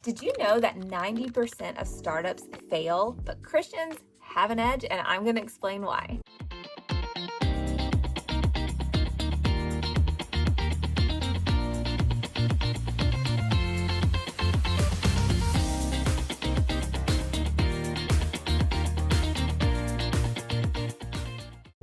Did you know that 90% of startups fail, but Christians have an edge? And I'm going to explain why.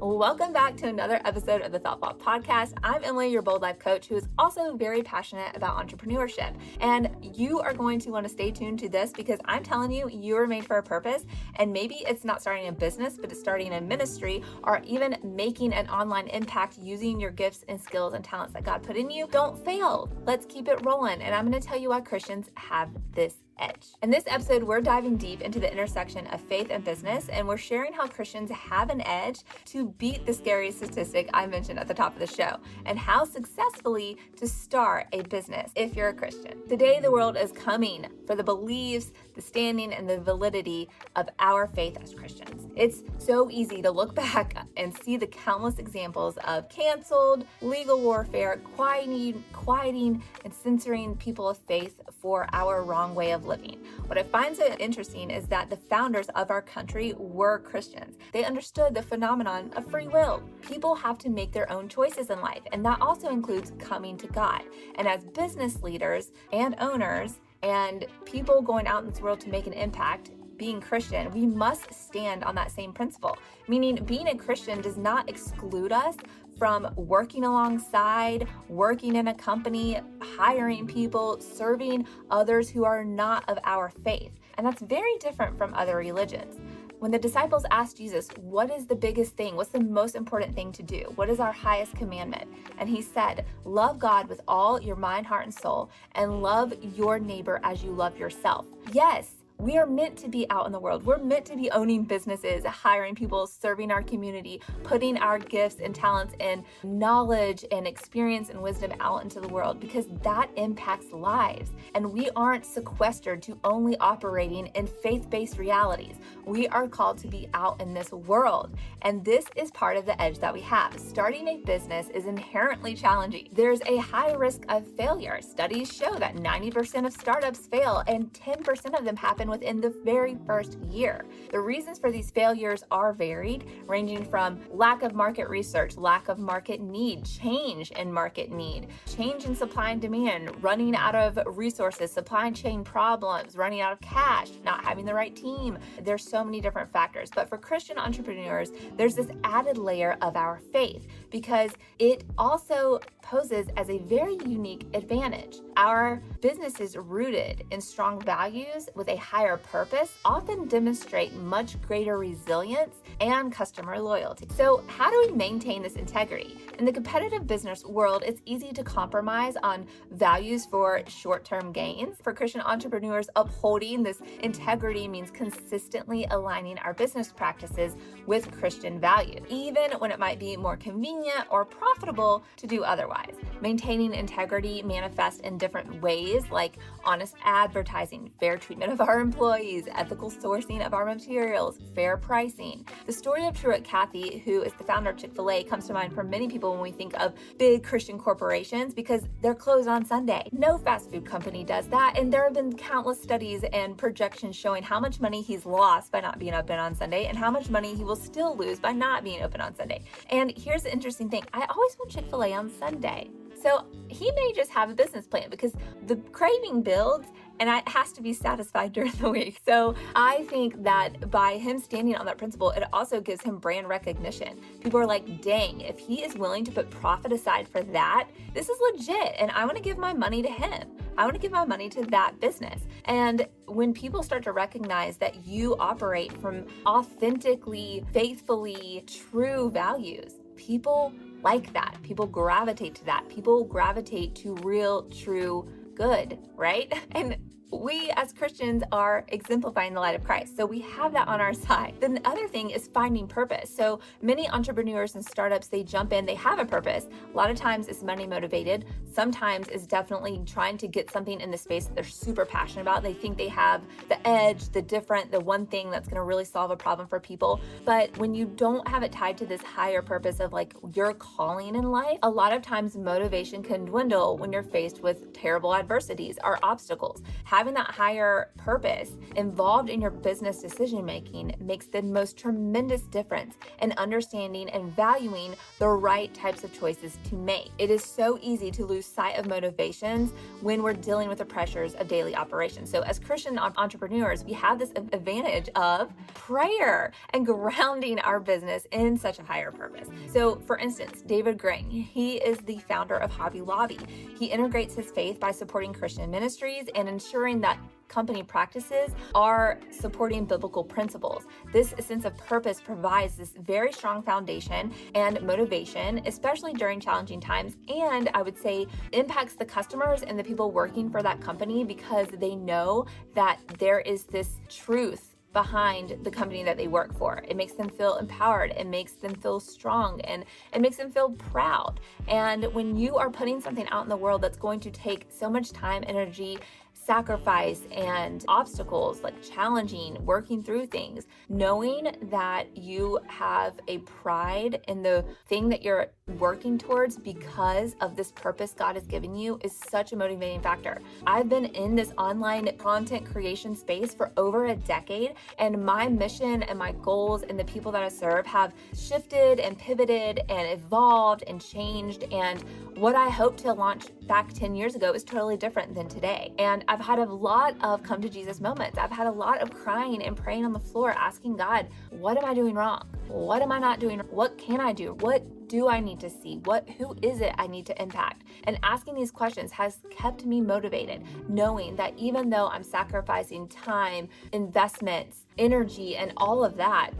Welcome back to another episode of the Thoughtful Podcast. I'm Emily, your Bold Life coach, who is also very passionate about entrepreneurship. And you are going to want to stay tuned to this because I'm telling you, you are made for a purpose. And maybe it's not starting a business, but it's starting a ministry or even making an online impact using your gifts and skills and talents that God put in you. Don't fail. Let's keep it rolling. And I'm going to tell you why Christians have this edge. In this episode, we're diving deep into the intersection of faith and business, and we're sharing how Christians have an edge to beat the scary statistic I mentioned at the top of the show, and how successfully to start a business if you're a Christian. Today, the world is coming for the beliefs, the standing, and the validity of our faith as Christians. It's so easy to look back and see the countless examples of canceled, legal warfare, quieting, and censoring people of faith for our wrong way of living. What I find so interesting is that the founders of our country were Christians. They understood the phenomenon of free will. People have to make their own choices in life, and that also includes coming to God. And as business leaders and owners and people going out in this world to make an impact, being Christian, we must stand on that same principle. Meaning being a Christian does not exclude us from working alongside, working in a company, hiring people, serving others who are not of our faith. And that's very different from other religions. When the disciples asked Jesus, what is the biggest thing? What's the most important thing to do? What is our highest commandment? And he said, love God with all your mind, heart, and soul, and love your neighbor as you love yourself. Yes, we are meant to be out in the world. We're meant to be owning businesses, hiring people, serving our community, putting our gifts and talents and knowledge and experience and wisdom out into the world because that impacts lives. And we aren't sequestered to only operating in faith-based realities. We are called to be out in this world. And this is part of the edge that we have. Starting a business is inherently challenging. There's a high risk of failure. Studies show that 90% of startups fail and 10% of them happen within the very first year. The reasons for these failures are varied, ranging from lack of market research, lack of market need, change in market need, change in supply and demand, running out of resources, supply chain problems, running out of cash, not having the right team. There's so many different factors. But for Christian entrepreneurs, there's this added layer of our faith because it also poses as a very unique advantage. Our businesses rooted in strong values with a higher purpose often demonstrate much greater resilience and customer loyalty. So how do we maintain this integrity? In the competitive business world, it's easy to compromise on values for short-term gains. For Christian entrepreneurs, upholding this integrity means consistently aligning our business practices with Christian values, even when it might be more convenient or profitable to do otherwise. Maintaining integrity manifests in different ways, like honest advertising, fair treatment of our employees, ethical sourcing of our materials, fair pricing. The story of Truett Cathy, who is the founder of Chick-fil-A, comes to mind for many people when we think of big Christian corporations because they're closed on Sunday. No fast food company does that, and there have been countless studies and projections showing how much money he's lost by not being open on Sunday and how much money he will still lose by not being open on Sunday. And here's the interesting thing. I always want Chick-fil-A on Sunday. So he may just have a business plan because the craving builds and it has to be satisfied during the week. So I think that by him standing on that principle, it also gives him brand recognition. People are like, dang, if he is willing to put profit aside for that, this is legit. And I want to give my money to him. I want to give my money to that business. And when people start to recognize that you operate from authentically, faithfully true values, people like that. People gravitate to that. People gravitate to real, true good, right? And we as Christians are exemplifying the light of Christ. So we have that on our side. Then the other thing is finding purpose. So many entrepreneurs and startups, they jump in, they have a purpose. A lot of times it's money motivated. Sometimes it's definitely trying to get something in the space that they're super passionate about. They think they have the edge, the different, the one thing that's going to really solve a problem for people. But when you don't have it tied to this higher purpose of like your calling in life, a lot of times motivation can dwindle when you're faced with terrible adversities or obstacles. How having that higher purpose involved in your business decision making makes the most tremendous difference in understanding and valuing the right types of choices to make. It is so easy to lose sight of motivations when we're dealing with the pressures of daily operations. So as Christian entrepreneurs, we have this advantage of prayer and grounding our business in such a higher purpose. So for instance, David Gring, he is the founder of Hobby Lobby. He integrates his faith by supporting Christian ministries and ensuring that company practices are supporting biblical principles. This sense of purpose provides this very strong foundation and motivation, especially during challenging times, and I would say impacts the customers and the people working for that company because they know that there is this truth behind the company that they work for. It makes them feel empowered, it makes them feel strong, and it makes them feel proud. And when you are putting something out in the world that's going to take so much time, energy, sacrifice, and obstacles, like challenging, working through things, knowing that you have a pride in the thing that you're working towards because of this purpose God has given you is such a motivating factor. I've been in this online content creation space for over a decade, and my mission and my goals and the people that I serve have shifted and pivoted and evolved and changed, and what I hoped to launch back 10 years ago is totally different than today. And I've had a lot of come to Jesus moments. I've had a lot of crying and praying on the floor, asking God, what am I doing wrong? What am I not doing? What can I do? What do I need to see? Who is it I need to impact? And asking these questions has kept me motivated, knowing that even though I'm sacrificing time, investments, energy, and all of that,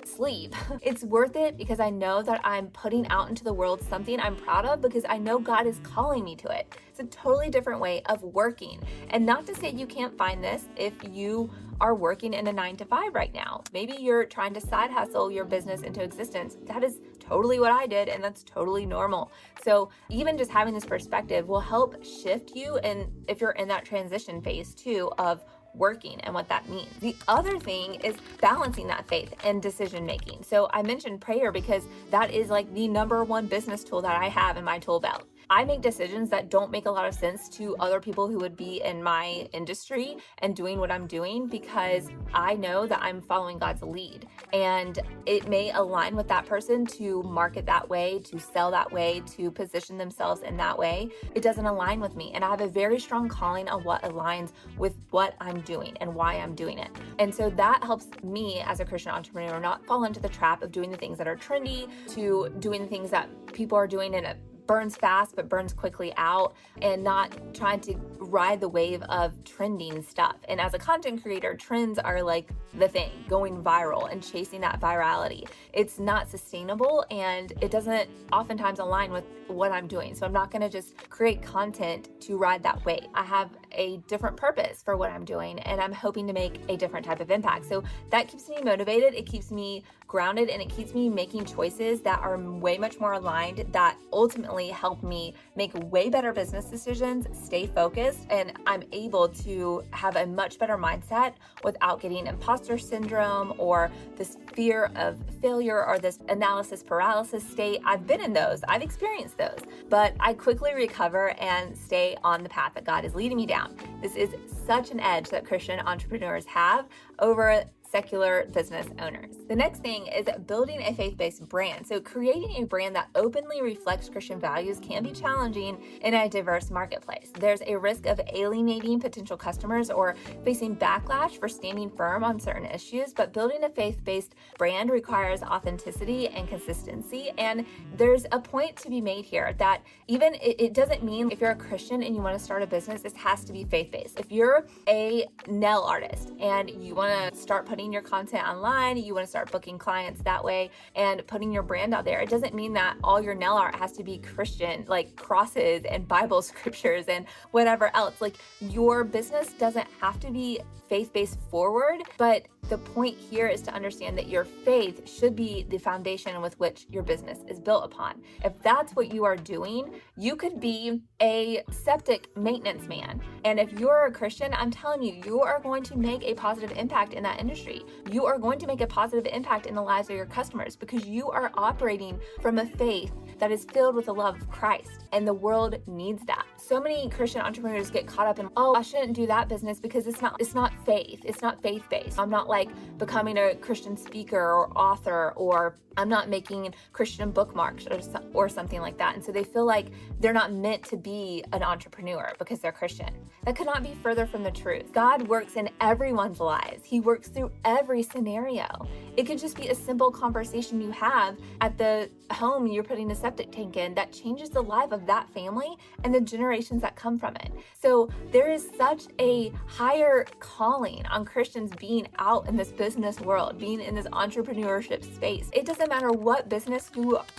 sleep, it's worth it because I know that I'm putting out into the world something I'm proud of because I know God is calling me to it. It's a totally different way of working. And not to say you can't find this if you are working in a 9-to-5 right now. Maybe you're trying to side hustle your business into existence. That is totally what I did, and that's totally normal. So even just having this perspective will help shift you, and if you're in that transition phase too of working and what that means. The other thing is balancing that faith and decision making. So I mentioned prayer because that is like the number one business tool that I have in my tool belt. I make decisions that don't make a lot of sense to other people who would be in my industry and doing what I'm doing because I know that I'm following God's lead. And it may align with that person to market that way, to sell that way, to position themselves in that way. It doesn't align with me. And I have a very strong calling on what aligns with what I'm doing and why I'm doing it. And so that helps me as a Christian entrepreneur not fall into the trap of doing the things that are trendy, to doing the things that people are doing in a burns fast but burns quickly out, and not trying to ride the wave of trending stuff. And as a content creator, trends are like the thing, going viral and chasing that virality. It's not sustainable and it doesn't oftentimes align with what I'm doing. So I'm not going to just create content to ride that wave. I have a different purpose for what I'm doing, and I'm hoping to make a different type of impact. So that keeps me motivated, it keeps me grounded, and it keeps me making choices that are way much more aligned, that ultimately help me make way better business decisions, stay focused, and I'm able to have a much better mindset without getting imposter syndrome or this fear of failure or this analysis paralysis state. I've been in those, I've experienced those, but I quickly recover and stay on the path that God is leading me down. This is such an edge that Christian entrepreneurs have over secular business owners. The next thing is building a faith-based brand. So creating a brand that openly reflects Christian values can be challenging in a diverse marketplace. There's a risk of alienating potential customers or facing backlash for standing firm on certain issues, but building a faith-based brand requires authenticity and consistency. And there's a point to be made here that even it doesn't mean if you're a Christian and you want to start a business, this has to be faith-based. If you're a nail artist and you want to start putting your content online, you want to start booking clients that way and putting your brand out there, it doesn't mean that all your nail art has to be Christian, like crosses and Bible scriptures and whatever else. Like, your business doesn't have to be faith-based forward, but the point here is to understand that your faith should be the foundation with which your business is built upon. If that's what you are doing, you could be a septic maintenance man. And if you're a Christian, I'm telling you, you are going to make a positive impact in that industry. You are going to make a positive impact in the lives of your customers because you are operating from a faith that is filled with the love of Christ. And the world needs that. So many Christian entrepreneurs get caught up in, oh, I shouldn't do that business because it's not faith. It's not faith-based. I'm not like becoming a Christian speaker or author, or I'm not making Christian bookmarks or something like that. And so they feel like they're not meant to be an entrepreneur because they're Christian. That could not be further from the truth. God works in everyone's lives. He works through every scenario. It could just be a simple conversation you have at the home you're putting a septic tank in that changes the life of that family and the generations that come from it. So there is such a higher calling on Christians being out in this business world, being in this entrepreneurship space. It doesn't matter what business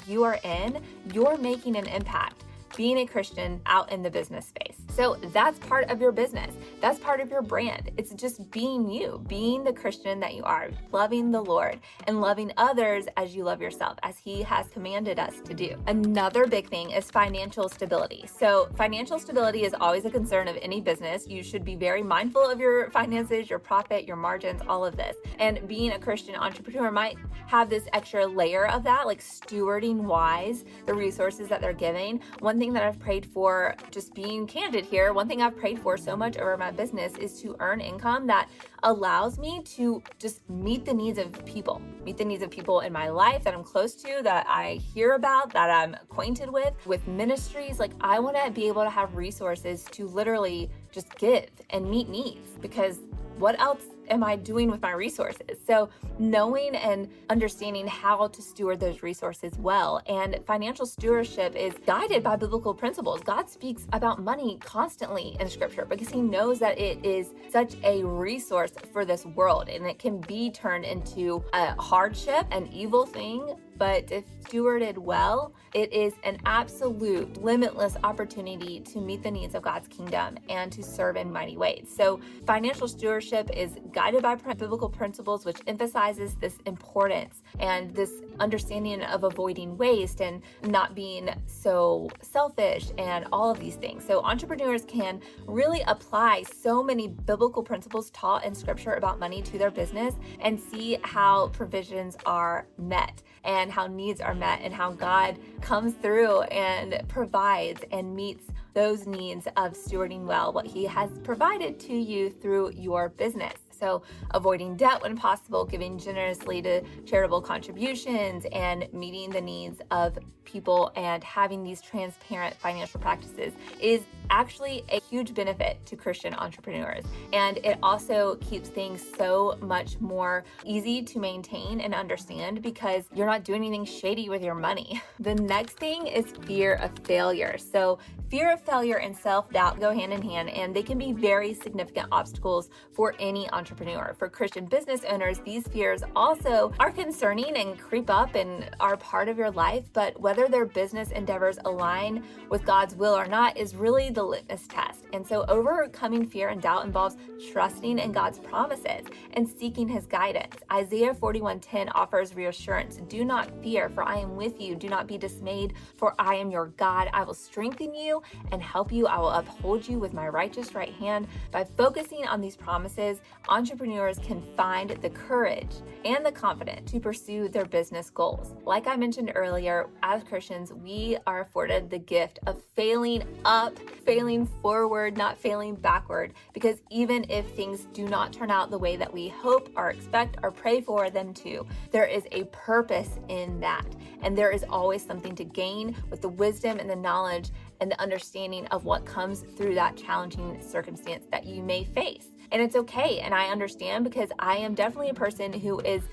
you are in, you're making an impact being a Christian out in the business space. So that's part of your business. That's part of your brand. It's just being you, being the Christian that you are, loving the Lord and loving others as you love yourself, as He has commanded us to do. Another big thing is financial stability. So financial stability is always a concern of any business. You should be very mindful of your finances, your profit, your margins, all of this. And being a Christian entrepreneur might have this extra layer of that, like stewarding wise the resources that they're giving. One thing that I've prayed for, just being candid here, one thing I've prayed for so much over my business is to earn income that allows me to just meet the needs of people in my life that I'm close to, that I hear about, that I'm acquainted with ministries. Like, I want to be able to have resources to literally just give and meet needs, because what else am I doing with my resources? So knowing and understanding how to steward those resources well. And financial stewardship is guided by biblical principles. God speaks about money constantly in Scripture because He knows that it is such a resource for this world, and it can be turned into a hardship, an evil thing. But if stewarded well, it is an absolute limitless opportunity to meet the needs of God's kingdom and to serve in mighty ways. So financial stewardship is guided by biblical principles, which emphasizes this importance and this understanding of avoiding waste and not being so selfish and all of these things. So entrepreneurs can really apply so many biblical principles taught in Scripture about money to their business and see how provisions are met and how needs are met and how God comes through and provides and meets those needs of stewarding well what He has provided to you through your business. So avoiding debt when possible, giving generously to charitable contributions, and meeting the needs of people and having these transparent financial practices is actually a huge benefit to Christian entrepreneurs. And it also keeps things so much more easy to maintain and understand because you're not doing anything shady with your money. The next thing is fear of failure. So fear of failure and self-doubt go hand in hand, and they can be very significant obstacles for any entrepreneur. For Christian business owners, these fears also are concerning and creep up and are part of your life, but whether their business endeavors align with God's will or not is really the litmus test. And so overcoming fear and doubt involves trusting in God's promises and seeking His guidance. Isaiah 41:10 offers reassurance. Do not fear, for I am with you. Do not be dismayed, for I am your God. I will strengthen you and help you. I will uphold you with my righteous right hand. By focusing on these promises, entrepreneurs can find the courage and the confidence to pursue their business goals. Like I mentioned earlier, as Christians, we are afforded the gift of failing up, failing forward, not failing backward, because even if things do not turn out the way that we hope or expect or pray for them to, there is a purpose in that. And there is always something to gain with the wisdom and the knowledge and the understanding of what comes through that challenging circumstance that you may face. And it's okay. And I understand, because I am definitely a person who is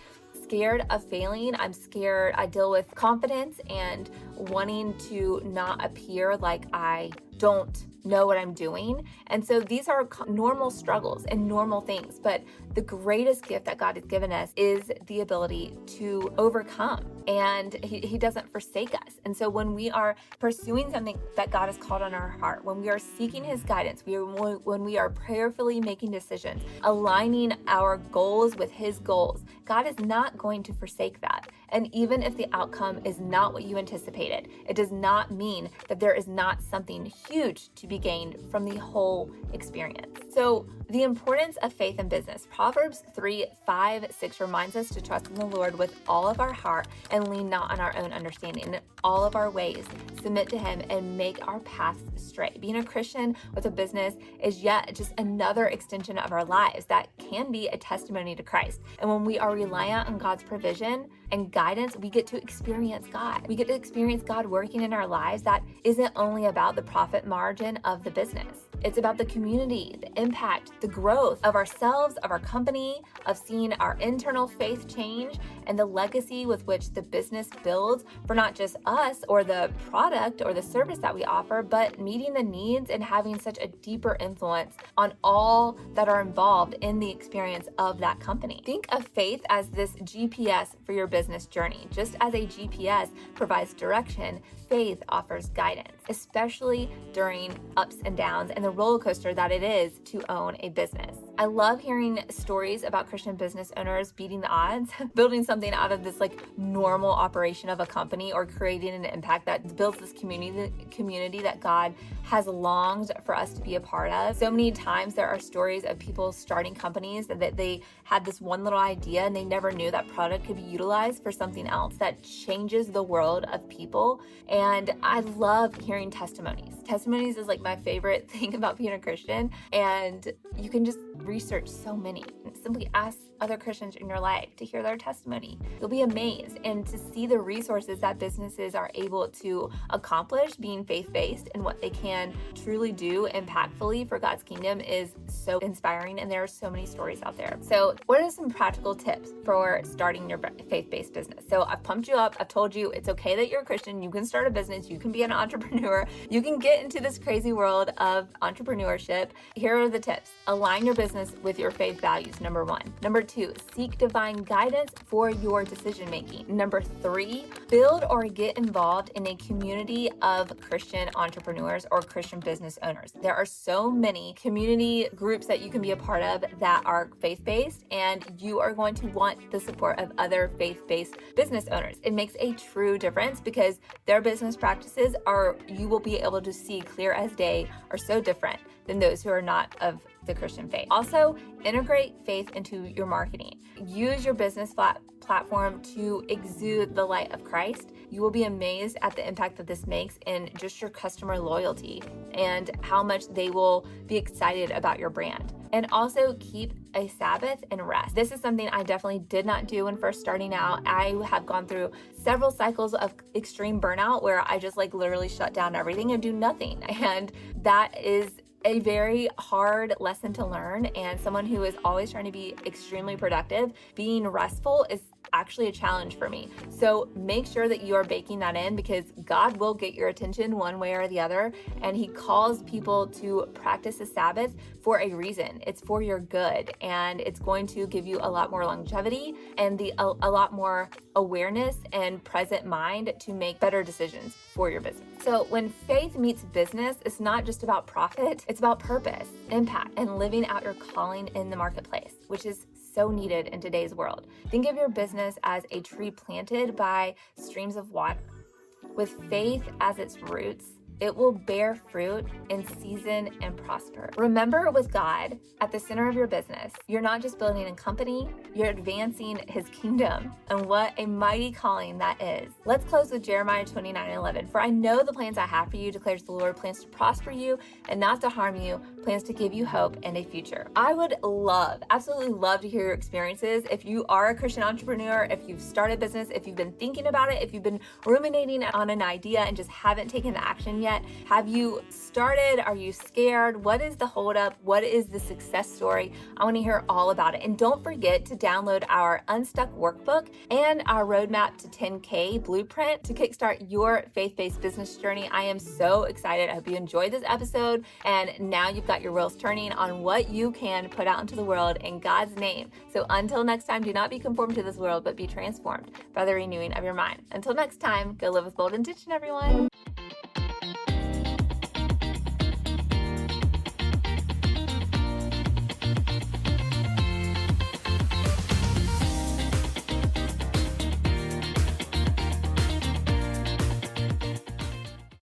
scared of failing. I'm scared. I deal with confidence and wanting to not appear like I don't know what I'm doing. And so these are normal struggles and normal things, but the greatest gift that God has given us is the ability to overcome, and he doesn't forsake us. And so when we are pursuing something that God has called on our heart, when we are seeking His guidance, when we are prayerfully making decisions, aligning our goals with His goals, God is not going to forsake that. And even if the outcome is not what you anticipated, it does not mean that there is not something huge to be gained from the whole experience. So The importance of faith in business. Proverbs 3:5-6 reminds us to trust in the Lord with all of our heart and lean not on our own understanding. In all of our ways, submit to Him and make our paths straight. Being a Christian with a business is yet just another extension of our lives that can be a testimony to Christ. And when we are reliant on God's provision and guidance, we get to experience God. We get to experience God working in our lives. That isn't only about the profit margin of the business. It's about the community, the impact, the growth of ourselves, of our company, of seeing our internal faith change, and the legacy with which the business builds for not just us or the product or the service that we offer, but meeting the needs and having such a deeper influence on all that are involved in the experience of that company. Think of faith as this GPS for your business journey. Just as a GPS provides direction, faith offers guidance, especially during ups and downs and the roller coaster that it is to own a business. I love hearing stories about Christian business owners beating the odds, building something out of this normal operation of a company or creating an impact that builds this community that God has longed for us to be a part of. So many times there are stories of people starting companies that they had this one little idea and they never knew that product could be utilized for something else that changes the world of people. And I love hearing testimonies. Testimonies is my favorite thing about being a Christian. And you can just research so many. Simply ask other Christians in your life to hear their testimony. You'll be amazed, and to see the resources that businesses are able to accomplish being faith-based and what they can truly do impactfully for God's kingdom is so inspiring, and there are so many stories out there. So what are some practical tips for starting your faith-based business? So I've pumped you up. I've told you it's okay that you're a Christian. You can start a business. You can be an entrepreneur. You can get into this crazy world of entrepreneurship. Here are the tips. Align your business with your faith values, number 1. Number 2, seek divine guidance for your decision making. Number 3, build or get involved in a community of Christian entrepreneurs or Christian business owners. There are so many community groups that you can be a part of that are faith-based, and you are going to want the support of other faith-based business owners. It makes a true difference because their business practices you will be able to see clear as day, are so different than those who are not of the Christian faith. Also, integrate faith into your marketing. Use your business platform to exude the light of Christ. You will be amazed at the impact that this makes in just your customer loyalty and how much they will be excited about your brand. And also keep a Sabbath and rest. This is something I definitely did not do when first starting out. I have gone through several cycles of extreme burnout where I just literally shut down everything and do nothing. And that is a very hard lesson to learn, and someone who is always trying to be extremely productive, being restful is actually a challenge for me. So make sure that you are baking that in, because God will get your attention one way or the other, and He calls people to practice the Sabbath for a reason. It's for your good, and it's going to give you a lot more longevity and a lot more awareness and present mind to make better decisions for your business. So when faith meets business, it's not just about profit, it's about purpose, impact, and living out your calling in the marketplace, which is so needed in today's world. Think of your business as a tree planted by streams of water. With faith as its roots, it will bear fruit in season and prosper. Remember, with God at the center of your business, you're not just building a company, you're advancing His kingdom. And what a mighty calling that is. Let's close with Jeremiah 29:11. For I know the plans I have for you, declares the Lord, plans to prosper you and not to harm you, plans to give you hope and a future. I would absolutely love to hear your experiences. If you are a Christian entrepreneur, if you've started a business, if you've been thinking about it, if you've been ruminating on an idea and just haven't taken the action yet, have you started? Are you scared? What is the holdup? What is the success story? I want to hear all about it. And don't forget to download our Unstuck workbook and our roadmap to 10K blueprint to kickstart your faith-based business journey. I am so excited. I hope you enjoyed this episode. And now you've got your wheels turning on what you can put out into the world in God's name. So until next time, do not be conformed to this world, but be transformed by the renewing of your mind. Until next time, go live with bold intention, everyone.